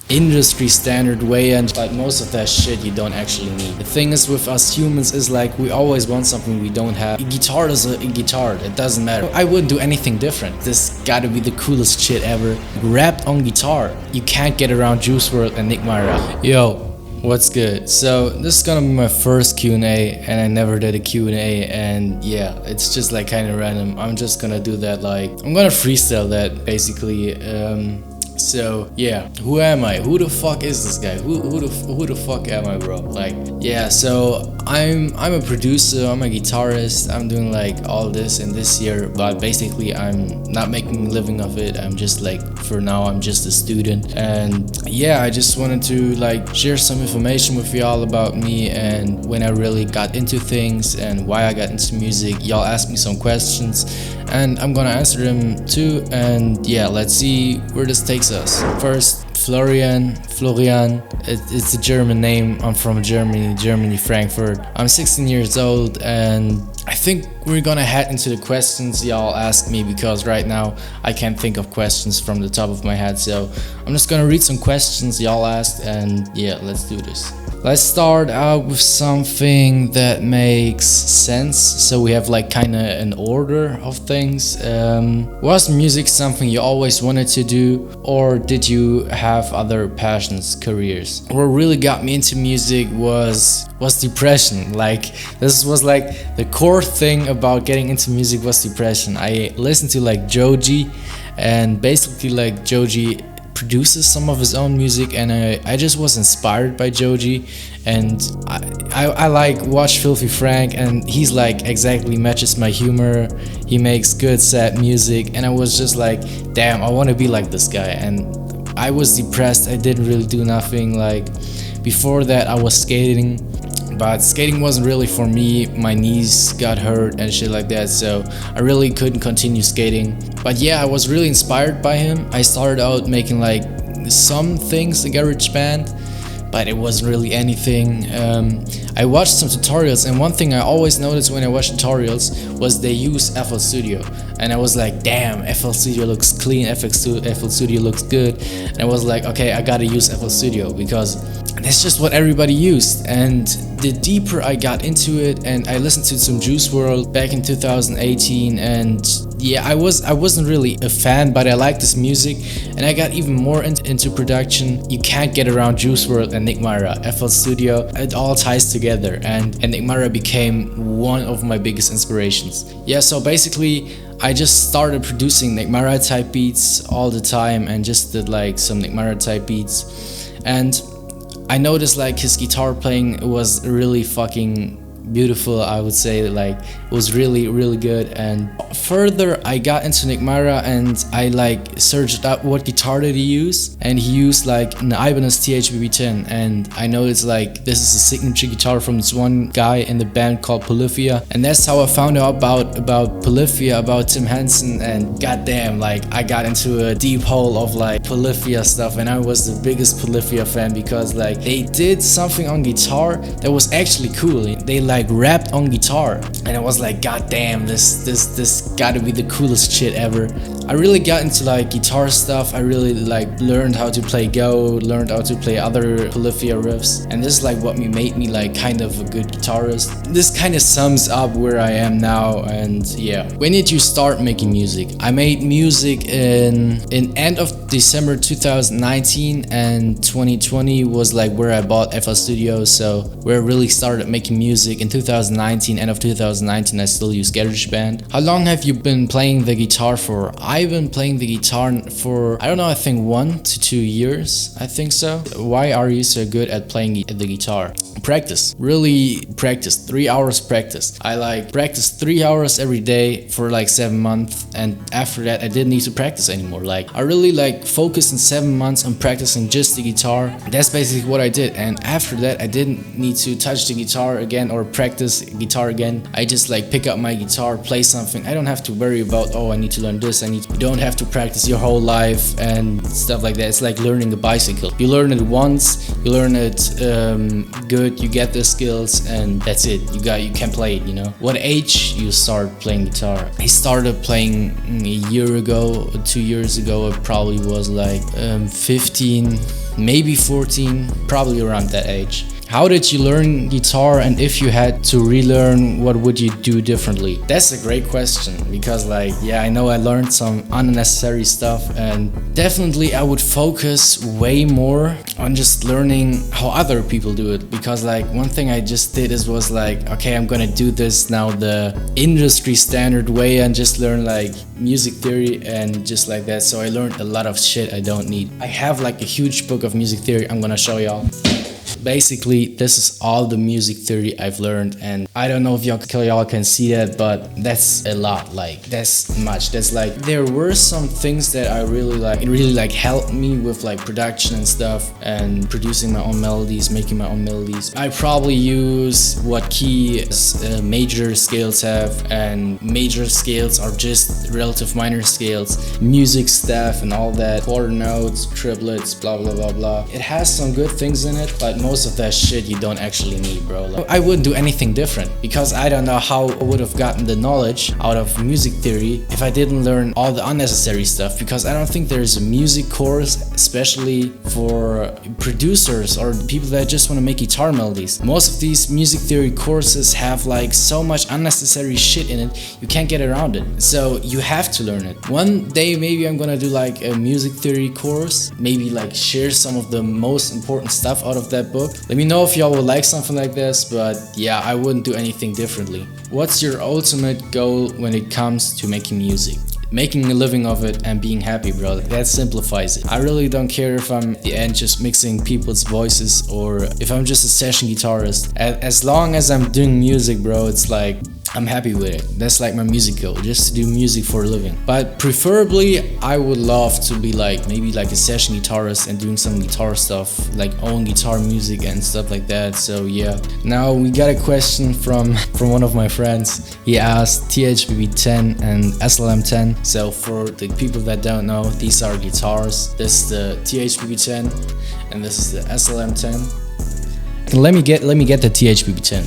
industry standard way, and like most of that shit you don't actually need. The thing is with us humans is like we always want something we don't have. A guitar is a guitar, it doesn't matter. I wouldn't do anything different. This gotta be the coolest shit ever. Rapped on guitar. You can't get around Juice WRLD and Nick Myra. Yo, what's good? So this is gonna be my first Q&A, and I never did a Q&A, and yeah, it's just like kind of random. I'm just gonna do that, like I'm gonna freestyle that basically. So yeah, who am I? Who the fuck is this guy? Who the fuck am I, bro? Like, yeah, so I'm a producer, I'm a guitarist, I'm doing like all this in this year, but basically I'm not making a living of it. I'm just like, for now I'm just a student, and yeah, I just wanted to like share some information with y'all about me and when I really got into things and why I got into music. Y'all asked me some questions and I'm gonna answer them too, and yeah, let's see where this takes us. First, Florian, it's a German name. I'm from Germany, Frankfurt. I'm 16 years old, and I think we're gonna head into the questions y'all asked me, because right now I can't think of questions from the top of my head, so I'm just gonna read some questions y'all asked, and yeah, let's do this. Let's start out with something that makes sense, so we have like kind of an order of things. Was music something you always wanted to do, or did you have other passions, careers? What really got me into music was depression. Like, this was like the core thing about getting into music was depression. I listened to like Joji, and basically like Joji produces some of his own music, and I just was inspired by Joji, and I like watch Filthy Frank, and he's like exactly matches my humor. He makes good sad music, and I was just like, damn, I want to be like this guy. And I was depressed. I didn't really do nothing. Like, before that I was skating, but skating wasn't really for me. My knees got hurt and shit like that, so I really couldn't continue skating. But yeah, I was really inspired by him. I started out making like some things in GarageBand, but it wasn't really anything. I watched some tutorials, and one thing I always noticed when I watched tutorials was they use FL Studio, and I was like, damn, FL Studio looks clean, FL Studio looks good, and I was like, okay, I gotta use FL Studio because that's just what everybody used. And the deeper I got into it, and I listened to some Juice WRLD back in 2018, and yeah, I wasn't really a fan, but I liked this music, and I got even more into production. You can't get around Juice WRLD and Nick Myra, FL Studio. It all ties together, and Nick Myra became one of my biggest inspirations. Yeah, so basically I just started producing Nick Myra type beats all the time, and just did like some Nick Myra type beats, and I noticed like his guitar playing was really fucking beautiful. I would say like it was really good. And further I got into Nick Myra, and I like searched up what guitar did he use, and he used like an Ibanez THBB10, and I noticed like this is a signature guitar from this one guy in the band called Polyphia, and that's how I found out about Polyphia, about Tim Henson, and goddamn, like I got into a deep hole of like Polyphia stuff, and I was the biggest Polyphia fan because like they did something on guitar that was actually cool. They like rapped on guitar, and I was like, god damn, this gotta be the coolest shit ever. I really got into like guitar stuff. I really like learned how to play Go, learned how to play other Polyphia riffs, and this is like what made me like kind of a good guitarist. This kind of sums up where I am now. And yeah, when did you start making music? I made music in end of December 2019, and 2020 was like where I bought FL Studio, so where I really started making music. In 2019, end of 2019, I still use GarageBand. How long have you been playing the guitar for? I've been playing the guitar for, I don't know, I think 1 to 2 years, I think so. Why are you so good at playing the guitar? Practice, really practice, 3 hours practice. I like practice 3 hours every day for like 7 months, and after that I didn't need to practice anymore. Like I really like focused in 7 months on practicing just the guitar. That's basically what I did, and after that I didn't need to touch the guitar again or practice guitar again. I just like pick up my guitar, play something. I don't have to worry about, oh, I need to learn this, I need You don't have to practice your whole life and stuff like that. It's like learning a bicycle. You learn it once, you learn it good, you get the skills, and that's it. You can play it, you know. What age you start playing guitar? I started playing a year ago, 2 years ago. It probably was like 15, maybe 14, probably around that age. How did you learn guitar, and if you had to relearn, what would you do differently? That's a great question, because like, yeah, I know I learned some unnecessary stuff, and definitely I would focus way more on just learning how other people do it, because like one thing I just did was like, okay, I'm gonna do this now the industry standard way and just learn like music theory and just like that. So I learned a lot of shit I don't need. I have like a huge book of music theory I'm gonna show y'all. Basically, this is all the music theory I've learned, and I don't know if y'all can see that, but that's a lot. Like, that's much. That's like, there were some things that I really like. It really like helped me with like production and stuff, and producing my own melodies, making my own melodies. I probably use what key major scales have, and major scales are just relative minor scales, music staff and all that, quarter notes, triplets, blah blah blah blah. It has some good things in it, but most of that shit you don't actually need, bro. Like, I wouldn't do anything different, because I don't know how I would have gotten the knowledge out of music theory if I didn't learn all the unnecessary stuff, because I don't think there's a music course especially for producers or people that just want to make guitar melodies. Most of these music theory courses have like so much unnecessary shit in it, you can't get around it. So you have to learn it. One day maybe I'm gonna do like a music theory course, maybe like share some of the most important stuff out of that book. Let me know if y'all would like something like this, but yeah, I wouldn't do anything differently. What's your ultimate goal when it comes to making music? Making a living of it and being happy, bro. That simplifies it. I really don't care if I'm at the end just mixing people's voices or if I'm just a session guitarist. As long as I'm doing music, bro, it's like I'm happy with it. That's like my music goal, just to do music for a living. But preferably, I would love to be like maybe like a session guitarist and doing some guitar stuff, like own guitar music and stuff like that. So yeah. Now we got a question from one of my friends. He asked THBB10 and SLM10. So for the people that don't know, these are guitars. This is the THBB10 and this is the SLM10. Let me get the THBB10,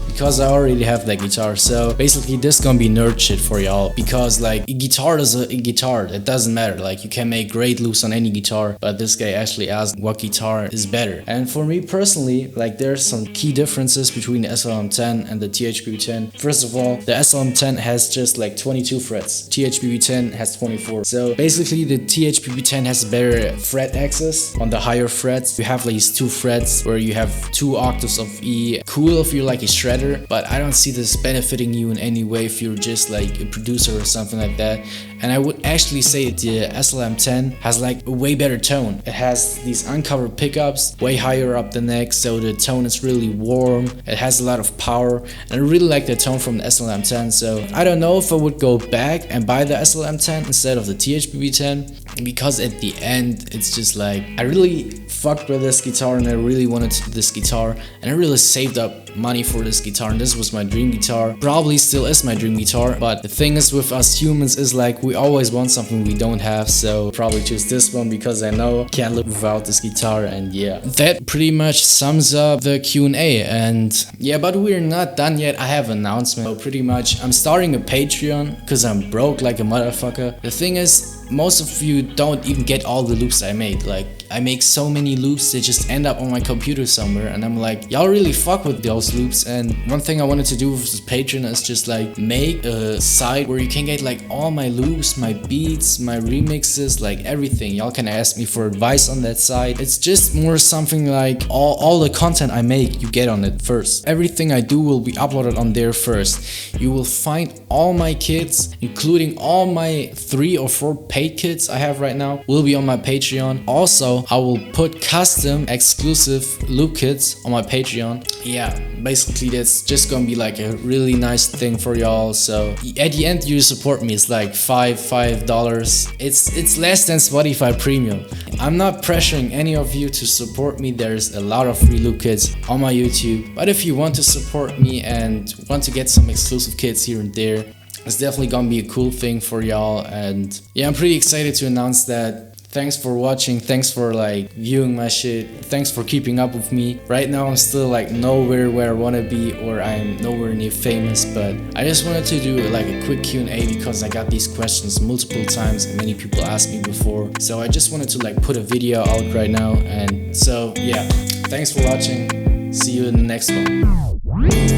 because I already have that guitar. So basically this gonna be nerd shit for y'all, because like a guitar is a guitar. It doesn't matter. Like you can make great loops on any guitar, but this guy actually asked what guitar is better. And for me personally, like there's some key differences between the SLM10 and the THBB10. First of all, the SLM10 has just like 22 frets. THBB10 has 24. So basically the THBB10 has a better fret access on the higher frets. You have like these 2 frets where you have 2 octaves of E. Cool if you're like a shredder, but I don't see this benefiting you in any way if you're just like a producer or something like that. And I would actually say the SLM10 has like a way better tone. It has these uncovered pickups way higher up the neck, so the tone is really warm. It has a lot of power, and I really like the tone from the SLM10. So I don't know if I would go back and buy the SLM10 instead of the THBB10, because at the end it's just like I really fucked with this guitar and I really wanted this guitar, and I really saved up money for this guitar, and this was my dream guitar. Probably still is my dream guitar, but the thing is with us humans is like we always want something we don't have, so probably choose this one because I know I can't live without this guitar. And yeah, that pretty much sums up the Q&A. And yeah, but we're not done yet. I have an announcement. So pretty much I'm starting a Patreon because I'm broke like a motherfucker. The thing is, most of you don't even get all the loops I make. Like I make so many loops, they just end up on my computer somewhere, and I'm like, y'all really fuck with those loops. And one thing I wanted to do with this Patreon is just like make a site where you can get like all my loops, my beats, my remixes, like everything. Y'all can ask me for advice on that site. It's just more something like all the content I make, you get on it first. Everything I do will be uploaded on there first. You will find all my kits, including all my 3 or 4 paid kits I have right now, will be on my Patreon. Also, I will put custom exclusive loop kits on my Patreon. Yeah, basically that's just gonna be like a really nice thing for y'all. So at the end you support me. It's like $5. It's less than Spotify Premium. I'm not pressuring any of you to support me. There's a lot of free loop kits on my YouTube, but if you want to support me and want to get some exclusive kits here and there, It's definitely gonna be a cool thing for y'all, and yeah, I'm pretty excited to announce that. Thanks for watching, thanks for like viewing my shit, thanks for keeping up with me. Right now I'm still like nowhere where I wanna be, or I'm nowhere near famous, but I just wanted to do like a quick Q&A because I got these questions multiple times and many people asked me before. So I just wanted to like put a video out right now, and so yeah, thanks for watching. See you in the next one.